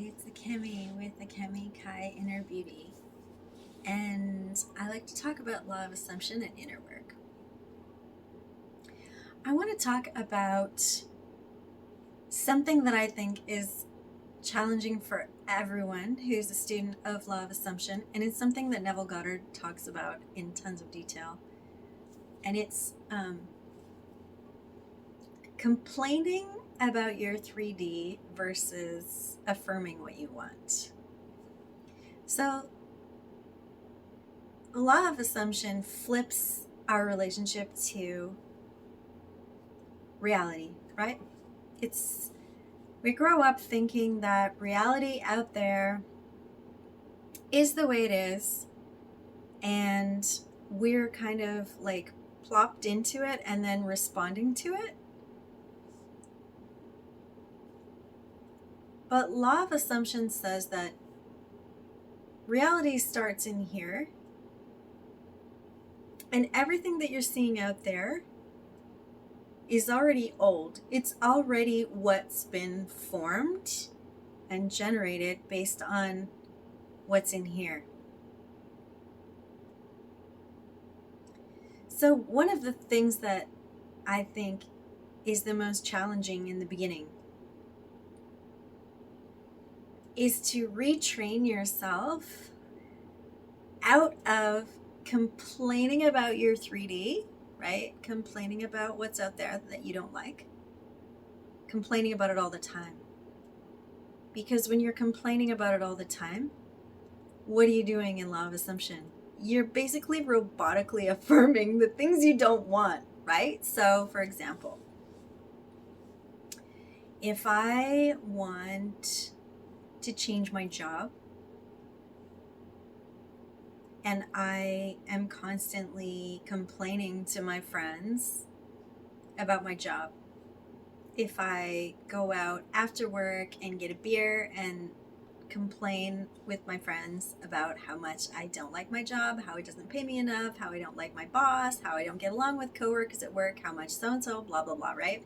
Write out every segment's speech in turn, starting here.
it's the Kemi with the Kemi Kai Inner Beauty. And I like to talk about law of assumption and inner work. I want to talk about something that I think is challenging for everyone who's a student of law of assumption, and it's something that Neville Goddard talks about in tons of detail. And it's complaining about your 3D versus affirming what you want. So, law of assumption flips our relationship to reality, right? We grow up thinking that reality out there is the way it is, and we're kind of like plopped into it and then responding to it. But law of assumption says that reality starts in here, and everything that you're seeing out there is already old. It's already what's been formed and generated based on what's in here. So one of the things that I think is the most challenging in the beginning is to retrain yourself out of complaining about your 3D, right? Complaining about what's out there that you don't like. Complaining about it all the time. Because when you're complaining about it all the time, what are you doing in law of assumption? You're basically robotically affirming the things you don't want, right? So, for example, if I want to change my job and I am constantly complaining to my friends about my job, if I go out after work and get a beer and complain with my friends about how much I don't like my job, how it doesn't pay me enough, how I don't like my boss, how I don't get along with coworkers at work, how much so-and-so, blah, blah, blah, right?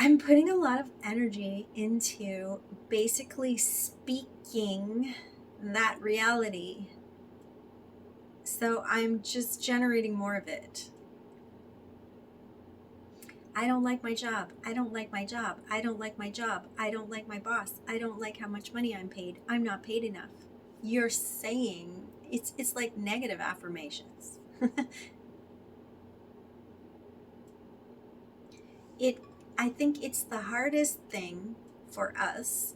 I'm putting a lot of energy into basically speaking that reality. So I'm just generating more of it. I don't like my job. I don't like my job. I don't like my job. I don't like my boss. I don't like how much money I'm paid. I'm not paid enough. You're saying it's like negative affirmations. I think it's the hardest thing for us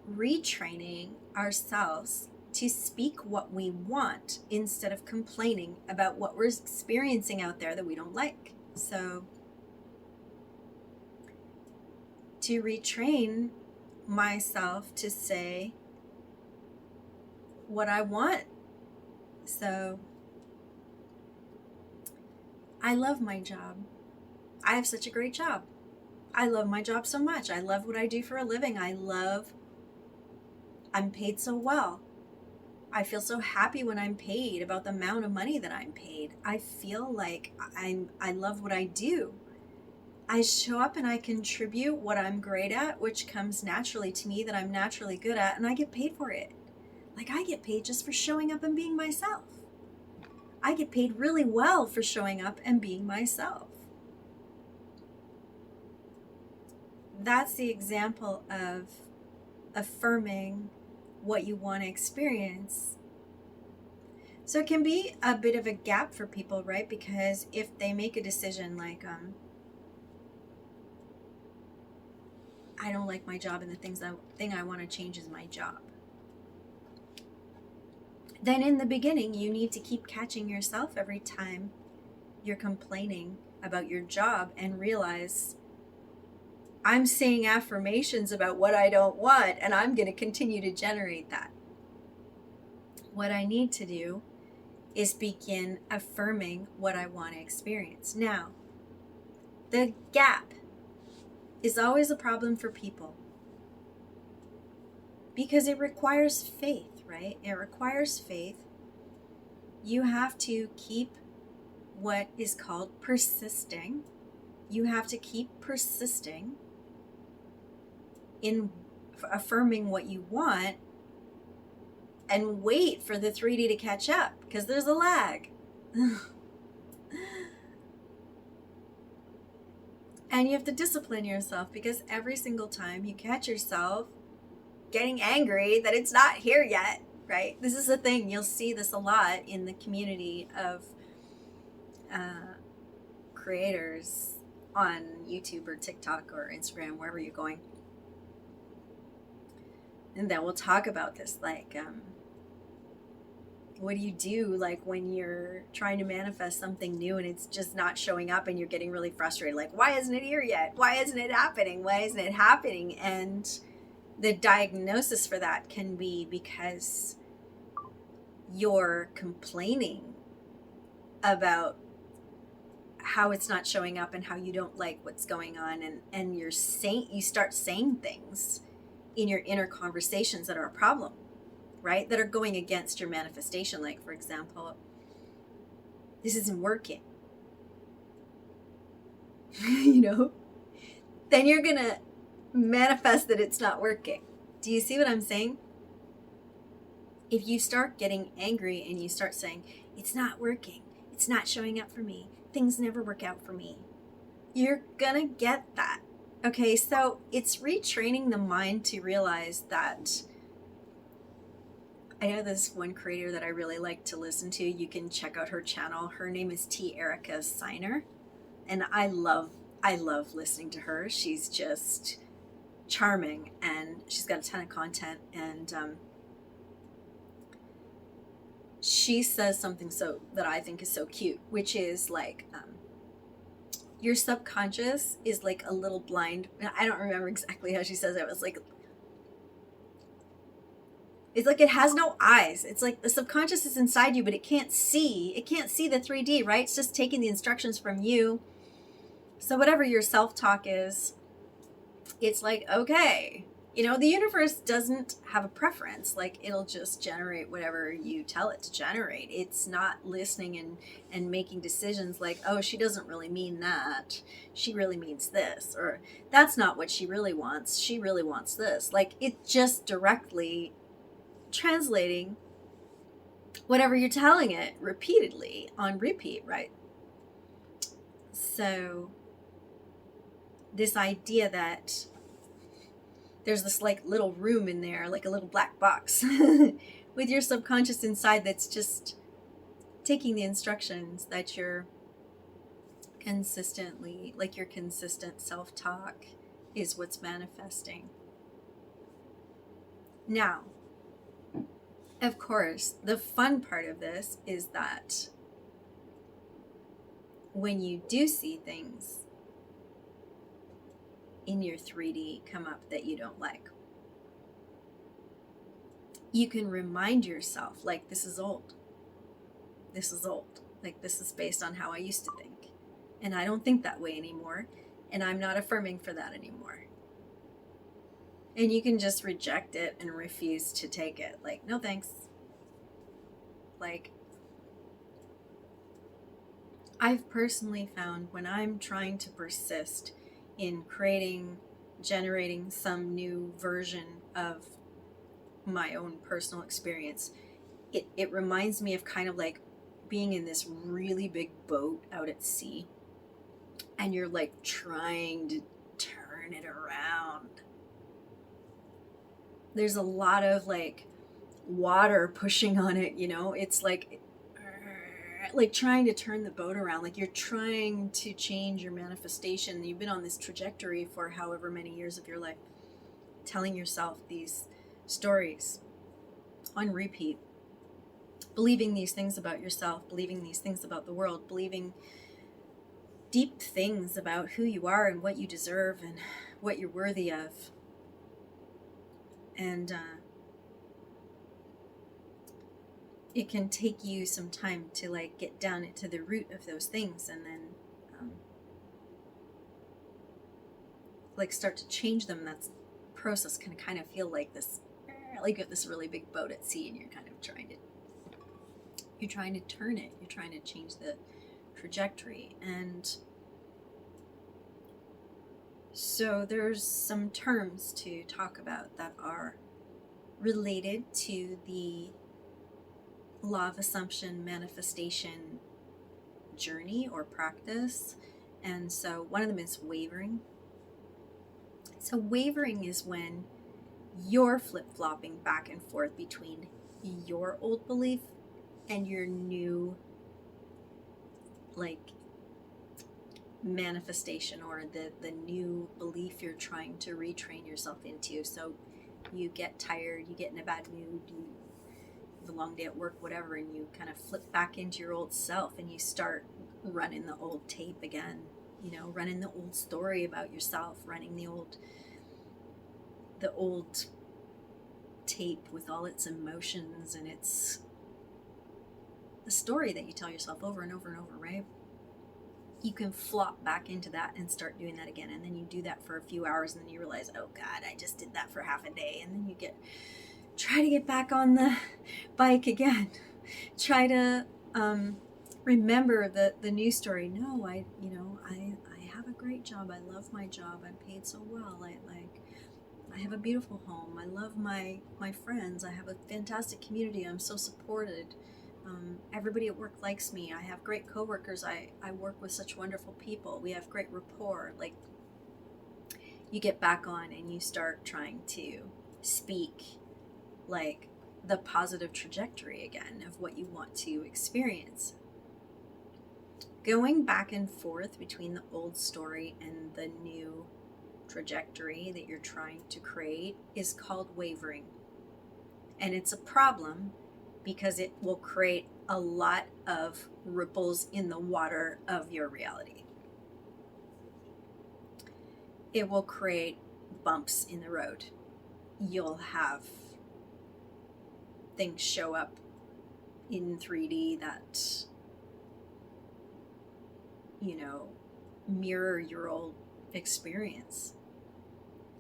retraining ourselves to speak what we want instead of complaining about what we're experiencing out there that we don't like. So to retrain myself to say what I want. So I love my job. I have such a great job. I love my job so much. I love what I do for a living. I'm paid so well. I feel so happy when I'm paid about the amount of money that I'm paid. I feel like I love what I do. I show up and I contribute what I'm great at, which comes naturally to me, that I'm naturally good at, and I get paid for it. Like, I get paid just for showing up and being myself. I get paid really well for showing up and being myself. That's the example of affirming what you want to experience. So it can be a bit of a gap for people, right? Because if they make a decision like, I don't like my job and the thing I want to change is my job, then in the beginning you need to keep catching yourself every time you're complaining about your job and realize, I'm saying affirmations about what I don't want, and I'm going to continue to generate that. What I need to do is begin affirming what I want to experience. Now, the gap is always a problem for people because it requires faith, right? It requires faith. You have to keep what is called persisting. You have to keep persisting in affirming what you want and wait for the 3D to catch up, because there's a lag. And you have to discipline yourself, because every single time you catch yourself getting angry that it's not here yet, right? This is the thing. You'll see this a lot in the community of creators on YouTube or TikTok or Instagram, wherever you're going. And then we'll talk about this, like, what do you do, like, when you're trying to manifest something new and it's just not showing up and you're getting really frustrated? Like, why isn't it here yet? Why isn't it happening? Why isn't it happening? And the diagnosis for that can be because you're complaining about how it's not showing up and how you don't like what's going on, and you start saying things in your inner conversations that are a problem, right? That are going against your manifestation. Like, for example, this isn't working. Then you're gonna manifest that it's not working. Do you see what I'm saying? If you start getting angry and you start saying, it's not working, it's not showing up for me, things never work out for me, you're gonna get that. Okay, so it's retraining the mind to realize that. I know this one creator that I really like to listen to. You can check out her channel. Her name is T. Erica Signer, and I love listening to her. She's just charming, and she's got a ton of content, and she says something so that I think is so cute, which is like, your subconscious is like a little blind. I don't remember exactly how she says it. It was like, it's like it has no eyes. It's like the subconscious is inside you, but it can't see. It can't see the 3D, right? It's just taking the instructions from you. So whatever your self-talk is, it's like, okay, the universe doesn't have a preference. Like, it'll just generate whatever you tell it to generate. It's not listening and making decisions like, oh, she doesn't really mean that. She really means this. Or that's not what she really wants. She really wants this. Like, it's just directly translating whatever you're telling it repeatedly on repeat, right? So this idea that there's this like little room in there, like a little black box with your subconscious inside that's just taking the instructions that you're consistently, like your consistent self-talk is what's manifesting. Now, of course, the fun part of this is that when you do see things in your 3D come up that you don't like, you can remind yourself, like, this is old. This is old. Like, this is based on how I used to think. And I don't think that way anymore. And I'm not affirming for that anymore. And you can just reject it and refuse to take it. Like, no thanks. Like, I've personally found when I'm trying to persist in generating some new version of my own personal experience, it reminds me of kind of like being in this really big boat out at sea, and you're like trying to turn it around. There's a lot of like water pushing on it, it's like trying to turn the boat around. Like, you're trying to change your manifestation. You've been on this trajectory for however many years of your life, telling yourself these stories on repeat, believing these things about yourself, believing these things about the world, believing deep things about who you are and what you deserve and what you're worthy of. And it can take you some time to like get down into the root of those things, and then like start to change them. That process can kind of feel like this, like you have this really big boat at sea, and you're kind of trying to turn it. You're trying to change the trajectory. And So there's some terms to talk about that are related to the law of assumption manifestation journey or practice. And so one of them is wavering. So wavering is when you're flip-flopping back and forth between your old belief and your new like manifestation, or the new belief you're trying to retrain yourself into. So you get tired, you get in a bad mood, you have a long day at work, whatever, and you kind of flip back into your old self and you start running the old tape again, running the old story about yourself, running the old tape with all its emotions, and it's the story that you tell yourself over and over and over, right? You can flop back into that and start doing that again, and then you do that for a few hours, and then you realize, oh God, I just did that for half a day, and then you try to get back on the bike again. Try to remember the new story. No, I have a great job. I love my job. I'm paid so well. I have a beautiful home. I love my friends. I have a fantastic community. I'm so supported. Everybody at work likes me. I have great coworkers. I work with such wonderful people. We have great rapport. Like, you get back on and you start trying to speak like the positive trajectory again of what you want to experience. Going back and forth between the old story and the new trajectory that you're trying to create is called wavering. And it's a problem because it will create a lot of ripples in the water of your reality. It will create bumps in the road. You'll have things show up in 3D that, mirror your old experience.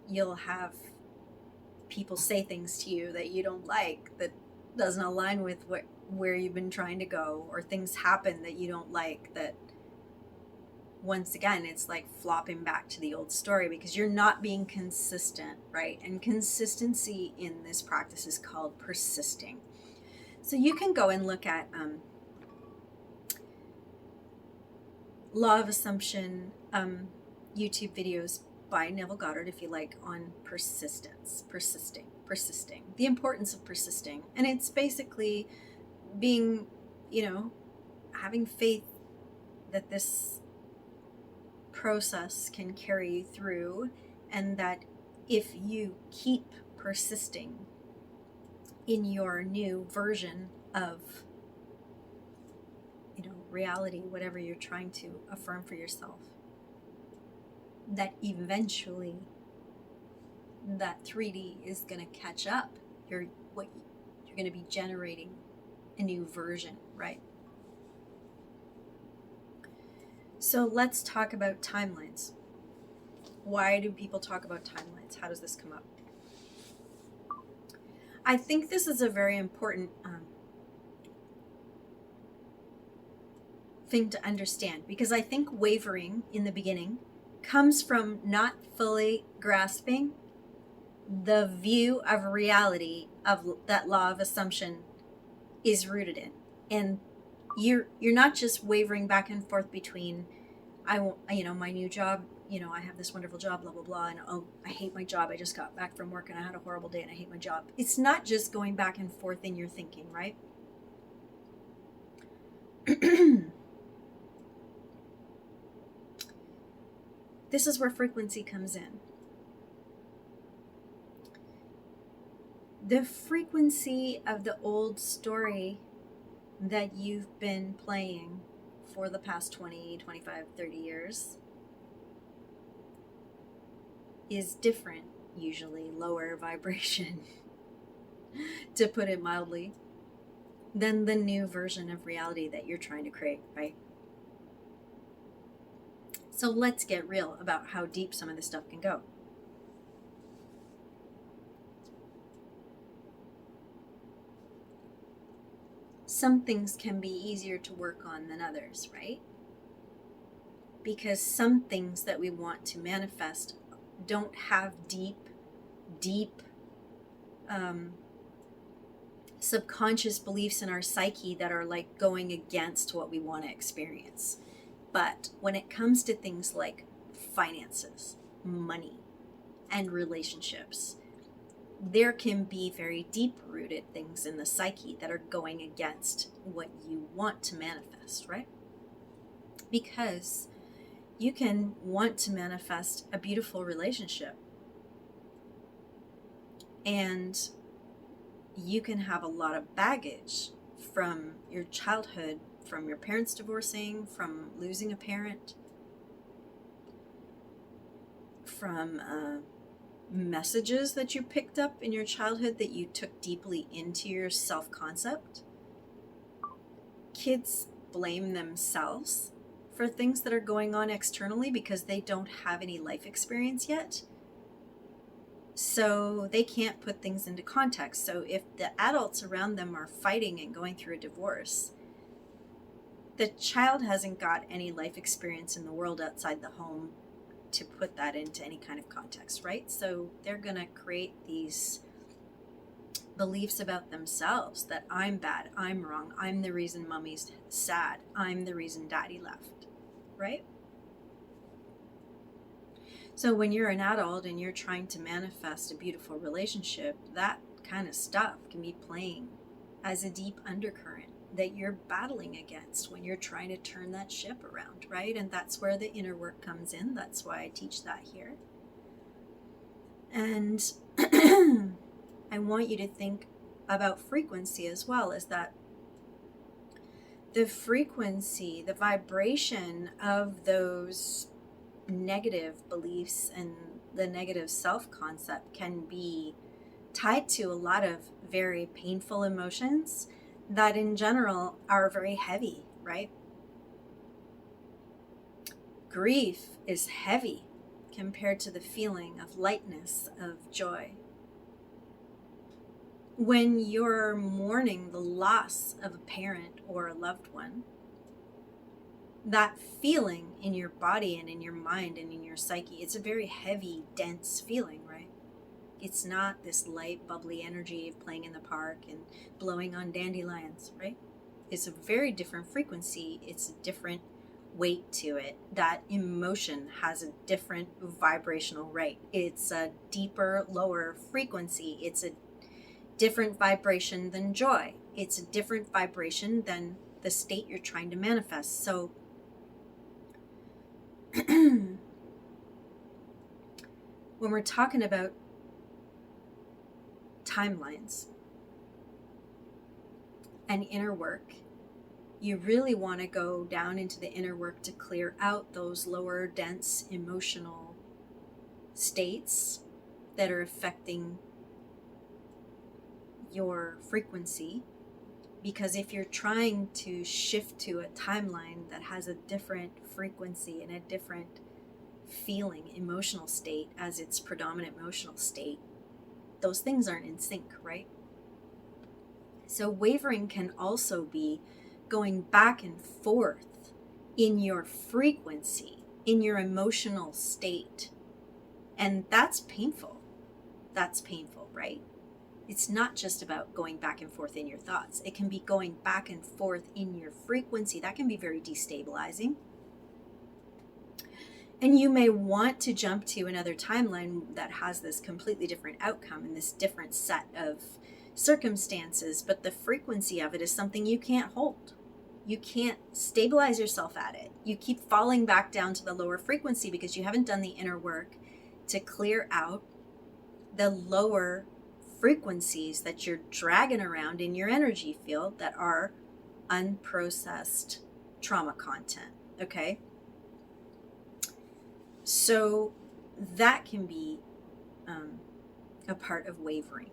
You'll have people say things to you that you don't like, that doesn't align with where you've been trying to go, or things happen that you don't like, that once again it's like flopping back to the old story because you're not being consistent, right? And consistency in this practice is called persisting. So you can go and look at law of assumption YouTube videos by Neville Goddard, if you like, on persisting, the importance of persisting. And it's basically being, having faith that this process can carry you through, and that if you keep persisting in your new version of reality, whatever you're trying to affirm for yourself, that eventually that 3D is going to catch up. You're going to be generating a new version, right? So let's talk about timelines. Why do people talk about timelines? How does this come up? I think this is a very important thing to understand, because I think wavering in the beginning comes from not fully grasping the view of reality of that law of assumption is rooted in. And you're not just wavering back and forth between my new job, I have this wonderful job, blah blah blah, and oh, I hate my job, I just got back from work and I had a horrible day and I hate my job. It's not just going back and forth in your thinking, right? This is where frequency comes in. The frequency of the old story that you've been playing for the past 20, 25, 30 years is different, usually lower vibration, to put it mildly, than the new version of reality that you're trying to create, right? So let's get real about how deep some of this stuff can go. Some things can be easier to work on than others, right? Because some things that we want to manifest don't have deep subconscious beliefs in our psyche that are like going against what we want to experience. But when it comes to things like finances, money, and relationships, there can be very deep rooted things in the psyche that are going against what you want to manifest, right? Because you can want to manifest a beautiful relationship, and you can have a lot of baggage from your childhood, from your parents divorcing, from losing a parent, from messages that you picked up in your childhood that you took deeply into your self-concept. Kids blame themselves for things that are going on externally because they don't have any life experience yet. So they can't put things into context. So if the adults around them are fighting and going through a divorce, the child hasn't got any life experience in the world outside the home to put that into any kind of context, right? So they're going to create these beliefs about themselves that I'm bad, I'm wrong, I'm the reason mommy's sad, I'm the reason daddy left, right? So when you're an adult and you're trying to manifest a beautiful relationship, that kind of stuff can be playing as a deep undercurrent that you're battling against when you're trying to turn that ship around, right? And that's where the inner work comes in. That's why I teach that here. And I want you to think about frequency as well, is that the frequency, the vibration of those negative beliefs and the negative self-concept can be tied to a lot of very painful emotions that in general are very heavy, right? Grief is heavy compared to the feeling of lightness, of joy. When you're mourning the loss of a parent or a loved one, that feeling in your body and in your mind and in your psyche, it's a very heavy, dense feeling, right? It's not this light, bubbly energy of playing in the park and blowing on dandelions, right? It's a very different frequency. It's a different weight to it. That emotion has a different vibrational rate. It's a deeper, lower frequency. It's a different vibration than joy. It's a different vibration than the state you're trying to manifest. So when we're talking about timelines and inner work, you really want to go down into the inner work to clear out those lower, dense emotional states that are affecting your frequency. Because if you're trying to shift to a timeline that has a different frequency and a different feeling, emotional state as its predominant emotional state, those things aren't in sync, right? So wavering can also be going back and forth in your frequency, in your emotional state. And that's painful. That's painful, right? It's not just about going back and forth in your thoughts. It can be going back and forth in your frequency. That can be very destabilizing. And you may want to jump to another timeline that has this completely different outcome and this different set of circumstances, but the frequency of it is something you can't hold. You can't stabilize yourself at it. You keep falling back down to the lower frequency because you haven't done the inner work to clear out the lower frequencies that you're dragging around in your energy field that are unprocessed trauma content, okay? So that can be a part of wavering.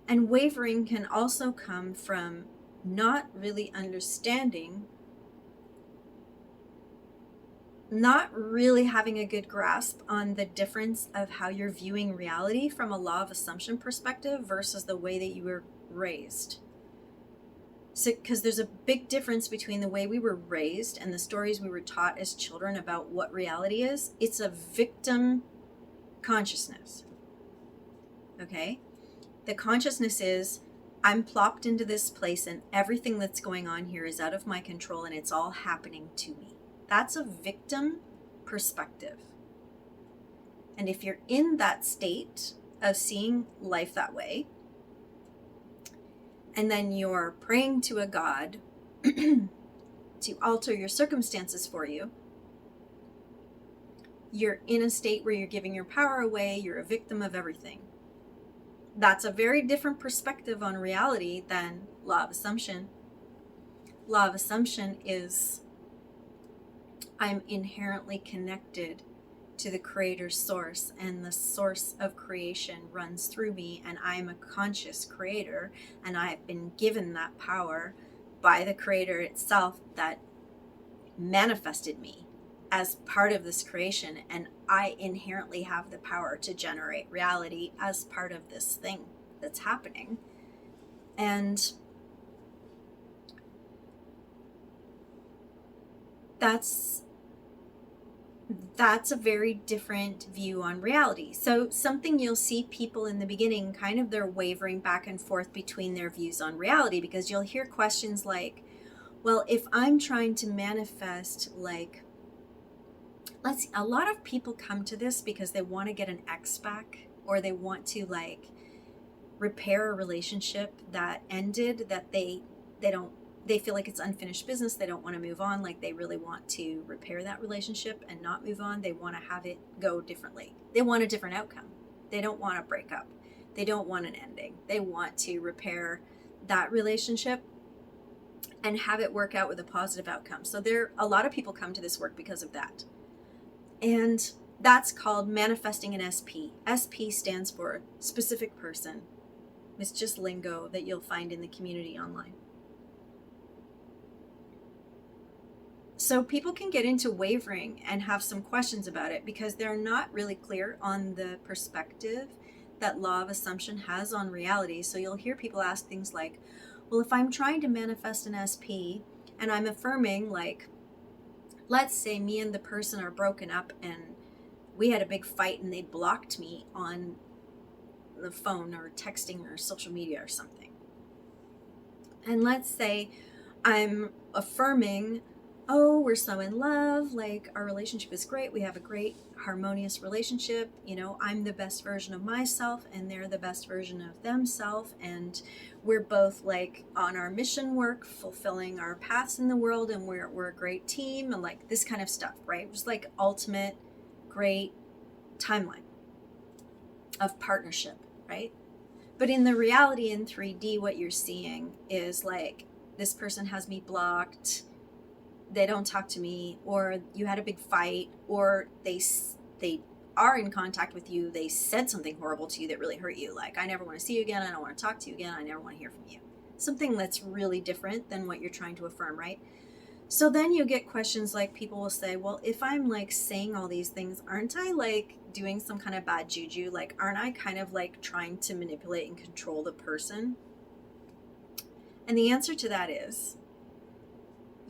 And wavering can also come from not really understanding, not really having a good grasp on the difference of how you're viewing reality from a law of assumption perspective versus the way that you were raised. So, because there's a big difference between the way we were raised and the stories we were taught as children about what reality is. It's a victim consciousness. Okay? The consciousness is, I'm plopped into this place and everything that's going on here is out of my control and it's all happening to me. That's a victim perspective. And if you're in that state of seeing life that way, and then you're praying to a God to alter your circumstances for you, you're in a state where you're giving your power away, you're a victim of everything. That's a very different perspective on reality than law of assumption. Law of assumption is, I'm inherently connected to the creator's source, and the source of creation runs through me, and I'm a conscious creator, and I've been given that power by the creator itself that manifested me as part of this creation, and I inherently have the power to generate reality as part of this thing that's happening. And that's a very different view on reality. So something you'll see people in the beginning, kind of they're wavering back and forth between their views on reality, because you'll hear questions like, well, if I'm trying to manifest, like, a lot of people come to this because they want to get an ex back, or they want to like repair a relationship that ended, that they feel like it's unfinished business. They don't want to move on. Like, they really want to repair that relationship and not move on. They want to have it go differently. They want a different outcome. They don't want to break up. They don't want an ending. They want to repair that relationship and have it work out with a positive outcome. So a lot of people come to this work because of that. And that's called manifesting an SP. SP stands for specific person. It's just lingo that you'll find in the community online. So people can get into wavering and have some questions about it because they're not really clear on the perspective that law of assumption has on reality. So you'll hear people ask things like, well, if I'm trying to manifest an SP and I'm affirming, like, let's say me and the person are broken up and we had a big fight and they blocked me on the phone or texting or social media or something. And let's say I'm affirming, oh, we're so in love, like our relationship is great, we have a great harmonious relationship, you know, I'm the best version of myself and they're the best version of themselves, and we're both like on our mission work, fulfilling our paths in the world, and we're a great team, and like this kind of stuff, right? Just like ultimate great timeline of partnership, right? But in the reality in 3D, what you're seeing is like, this person has me blocked, they don't talk to me, or you had a big fight, or they are in contact with you, they said something horrible to you that really hurt you, like, I never want to see you again, I don't want to talk to you again, I never want to hear from you. Something that's really different than what you're trying to affirm, right? So then you get questions like, people will say, well, if I'm like saying all these things, aren't I like doing some kind of bad juju? Like, aren't I kind of like trying to manipulate and control the person? And the answer to that is,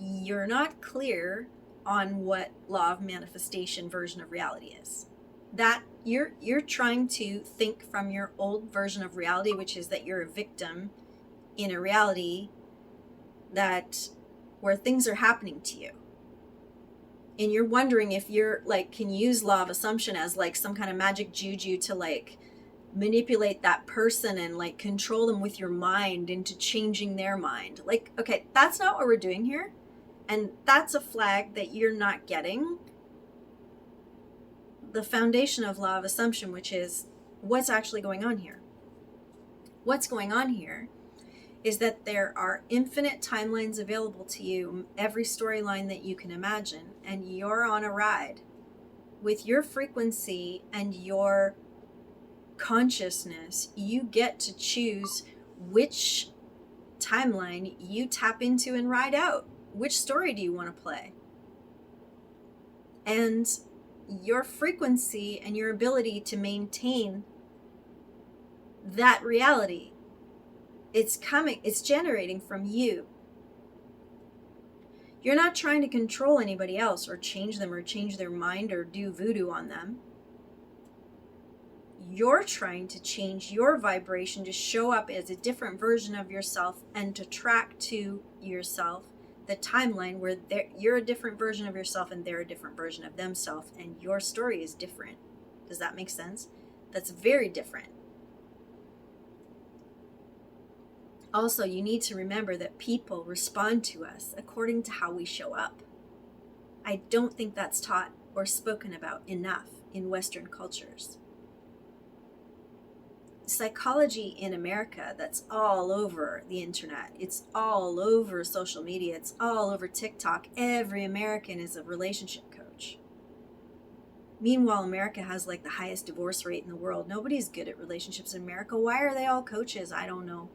you're not clear on what law of manifestation version of reality is. That you're trying to think from your old version of reality, which is that you're a victim in a reality that where things are happening to you. And you're wondering if you're like can use law of assumption as like some kind of magic juju to like manipulate that person and like control them with your mind into changing their mind. Like, okay, that's not what we're doing here. And that's a flag that you're not getting the foundation of law of assumption, which is what's actually going on here. What's going on here is that there are infinite timelines available to you, every storyline that you can imagine, and you're on a ride with your frequency and your consciousness. You get to choose which timeline you tap into and ride out. Which story do you want to play? And your frequency and your ability to maintain that reality, it's generating from you. You're not trying to control anybody else or change them or change their mind or do voodoo on them. You're trying to change your vibration to show up as a different version of yourself and to track to yourself the timeline where you're a different version of yourself and they're a different version of themselves, and your story is different. Does that make sense? That's very different. Also, you need to remember that people respond to us according to how we show up. I don't think that's taught or spoken about enough in Western cultures. Psychology in America, that's all over the internet. It's all over social media. It's all over TikTok. Every American is a relationship coach. Meanwhile, America has like the highest divorce rate in the world. Nobody's good at relationships in America. Why are they all coaches? I don't know.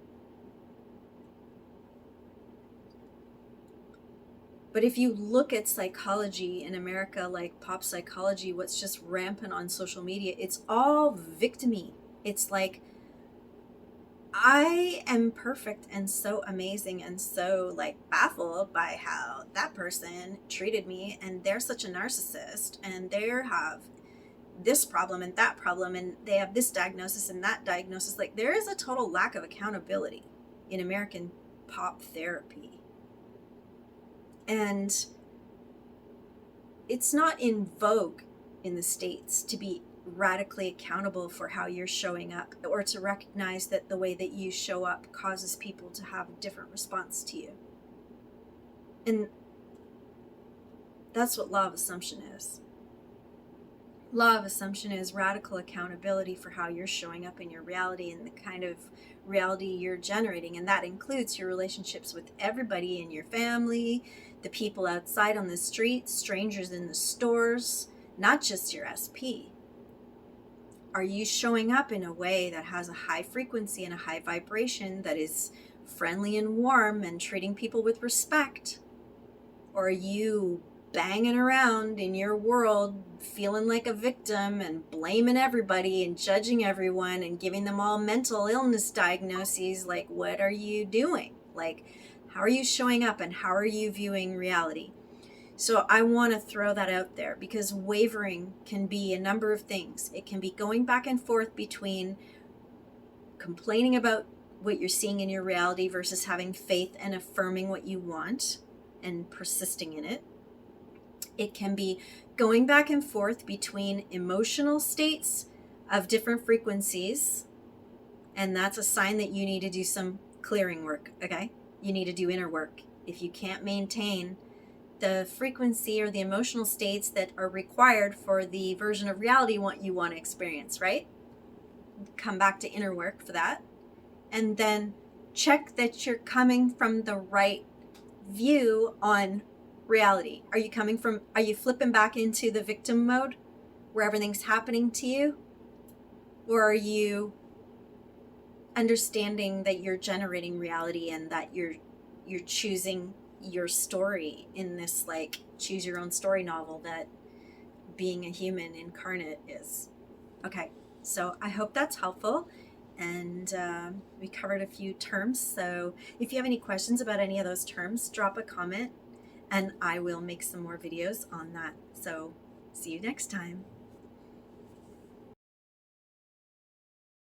But if you look at psychology in America, like pop psychology, what's just rampant on social media, it's all victim-y. It's like, I am perfect and so amazing and so like baffled by how that person treated me, and they're such a narcissist, and they have this problem and that problem, and they have this diagnosis and that diagnosis. Like, there is a total lack of accountability in American pop therapy. And it's not in vogue in the States to be radically accountable for how you're showing up, or to recognize that the way that you show up causes people to have a different response to you. And that's what law of assumption is. Law of assumption is radical accountability for how you're showing up in your reality and the kind of reality you're generating. And that includes your relationships with everybody in your family, the people outside on the street, strangers in the stores, not just your SP. Are you showing up in a way that has a high frequency and a high vibration, that is friendly and warm and treating people with respect? Or are you banging around in your world feeling like a victim and blaming everybody and judging everyone and giving them all mental illness diagnoses? Like, what are you doing? Like, how are you showing up and how are you viewing reality? So I want to throw that out there, because wavering can be a number of things. It can be going back and forth between complaining about what you're seeing in your reality versus having faith and affirming what you want and persisting in it. It can be going back and forth between emotional states of different frequencies, and that's a sign that you need to do some clearing work, okay? You need to do inner work. If you can't maintain the frequency or the emotional states that are required for the version of reality what you want to experience, right? Come back to inner work for that. And then check that you're coming from the right view on reality. Are you flipping back into the victim mode where everything's happening to you? Or are you understanding that you're generating reality and that you're choosing your story in this like choose your own story novel that being a human incarnate is? Okay, so I hope that's helpful, and we covered a few terms. So if you have any questions about any of those terms, drop a comment and I will make some more videos on that. So see you next time.